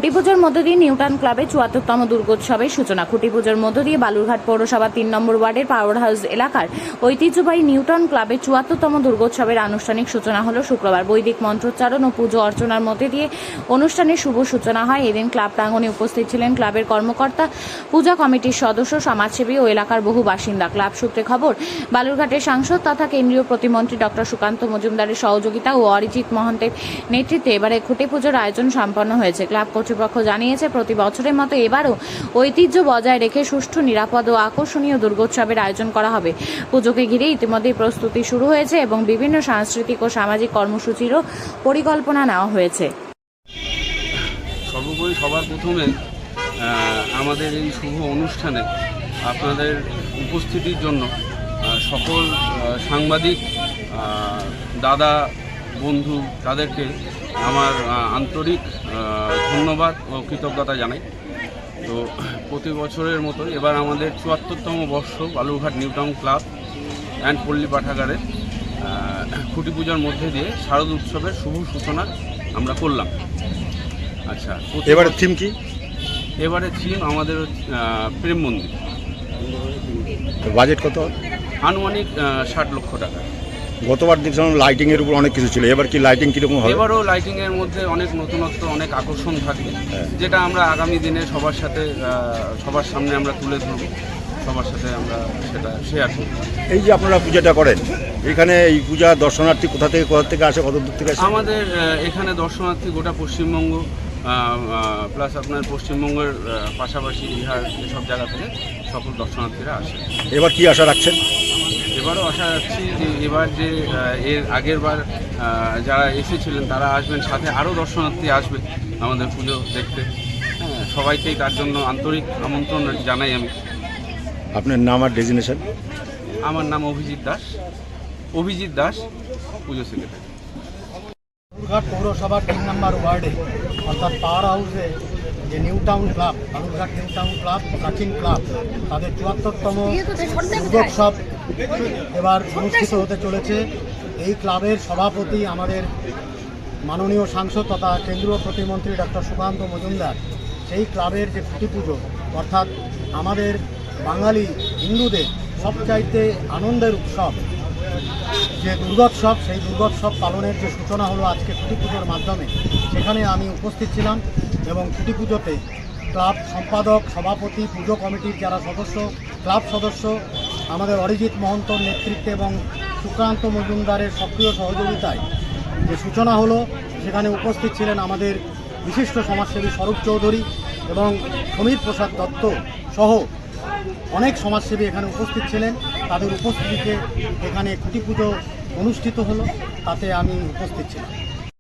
খুঁটি পুজোর মধ্য দিয়ে নিউটাউন ক্লাবে ৭৪তম দুর্গোৎসবের সূচনা। খুঁটি পুজোর মধ্য দিয়ে বালুরঘাট পৌরসভা ৩ নম্বর ওয়ার্ডের পাওয়ার হাউস এলাকার ঐতিহ্যবাহী নিউটাউন ক্লাবে ৭৪তম দুর্গোৎসবের আনুষ্ঠানিক সূচনা হলো শুক্রবার। বৈদিক মন্ত্রোচ্চারণ ও পুজো অর্চনার মধ্যে দিয়ে অনুষ্ঠানের শুভ সূচনা হয়। এদিন ক্লাব প্রাঙ্গণে উপস্থিত ছিলেন ক্লাবের কর্মকর্তা, পূজা কমিটির সদস্য, সমাজসেবী ও এলাকার বহু বাসিন্দা। ক্লাব সূত্রে খবর, বালুরঘাটের সাংসদ তথা কেন্দ্রীয় প্রতিমন্ত্রী ডক্টর সুকান্ত মজুমদারের সহযোগিতা ও অরিজিৎ মহন্তের নেতৃত্বে এবারে খুঁটি পুজোর আয়োজন সম্পন্ন হয়েছে। ক্লাব কর্তৃপক্ষ জানিয়েছে, প্রতি বছরের মতো এবারও ঐতিহ্য বজায় রেখে সুষ্ঠু, নিরাপদ ও আকর্ষণীয় দুর্গোৎসবের আয়োজন করা হবে। পুজোকে ঘিরে ইতিমধ্যে প্রস্তুতি শুরু হয়েছে এবং বিভিন্ন সাংস্কৃতিক ও সামাজিক কর্মসূচিরও পরিকল্পনা নেওয়া হয়েছে। সর্বোপরি সবার প্রথমে আমাদের এই শুভ অনুষ্ঠানে আপনাদের উপস্থিতির জন্য সকল সাংবাদিক দাদা বন্ধু তাদেরকে আমার আন্তরিক ধন্যবাদ ও কৃতজ্ঞতা জানাই। তো প্রতি বছরের মতো এবার আমাদের ৭৪তম বর্ষ বালুরঘাট নিউটাউন ক্লাব অ্যান্ড পল্লী পাঠাগারের খুঁটি পূজার মধ্যে দিয়ে শারদ উৎসবের শুভ সূচনা আমরা করলাম। আচ্ছা, এবারে থিম কি? এবারে থিম আমাদের প্রেম মন্দির। বাজেট কত? আনুমানিক ৬০ লক্ষ টাকা। গতবার দেখছিলাম লাইটিংয়ের উপর অনেক কিছু ছিল, এবার কি লাইটিং কীরকম হবে? এবারও লাইটিংয়ের মধ্যে অনেক নতুনত্ব, অনেক আকর্ষণ থাকবে, যেটা আমরা আগামী দিনে সবার সাথে সবার সামনে আমরা তুলে ধরব, সবার সাথে আমরা সেটা শেয়ার করব। এই যে আপনারা পূজাটা করেন, এখানে এই পূজা দর্শনার্থী কোথা থেকে আসে, কত দূর থেকে আসে? আমাদের এখানে দর্শনার্থী গোটা পশ্চিমবঙ্গ প্লাস আপনার পশ্চিমবঙ্গের পাশাপাশি বিহার এসব জায়গা থেকে সকল দর্শনার্থীরা আসে। এবার কি আশা রাখছেন? এবারও আশা রাখছি যে এবার যে এর আগের বার যারা এসেছিলেন তারা আসবেন, সাথে আরও দর্শনার্থী আসবে আমাদের পুজো দেখতে। হ্যাঁ, সবাইকেই তার জন্য আন্তরিক আমন্ত্রণ জানাই আমি। আপনার নাম আর ডেজিনেশন? আমার নাম অভিজিৎ দাস, পুজো সেক্রেটারি। বালুরঘাট পৌরসভার ৩ নম্বর ওয়ার্ডে অর্থাৎ পাওয়ার হাউসে যে নিউটাউন ক্লাব, বালুরঘাট নিউটাউন ক্লাব, প্রাচীন ক্লাব, তাদের ৭৪তম দুর্গোৎসব এবার অনুষ্ঠিত হতে চলেছে। এই ক্লাবের সভাপতি আমাদের মাননীয় সাংসদ তথা কেন্দ্রীয় প্রতিমন্ত্রী ডক্টর সুকান্ত মজুমদার। সেই ক্লাবের যে খুঁটি পুজো, অর্থাৎ আমাদের বাঙালি হিন্দুদের সবচাইতে আনন্দের উৎসব যে দুর্গোৎসব, সেই দুর্গোৎসব পালনের যে সূচনা হলো আজকে খুঁটি পুজোর মাধ্যমে, সেখানে আমি উপস্থিত ছিলাম এবং খুঁটি পুজোতে ক্লাব সম্পাদক, সভাপতি, পুজো কমিটির যারা সদস্য, ক্লাব সদস্য, আমাদের অরিজিৎ মহন্তর নেতৃত্বে এবং সুকান্ত মজুমদারের সক্রিয় সহযোগিতায় যে সূচনা হলো, সেখানে উপস্থিত ছিলেন আমাদের বিশিষ্ট সমাজসেবী স্বরূপ চৌধুরী এবং সমীর প্রসাদ দত্ত সহ অনেক সমাজসেবী এখানে উপস্থিত ছিলেন। তাদের উপস্থিতিতে এখানে খুঁটি পুজো অনুষ্ঠিত হলো, তাতে আমি উপস্থিত ছিলাম।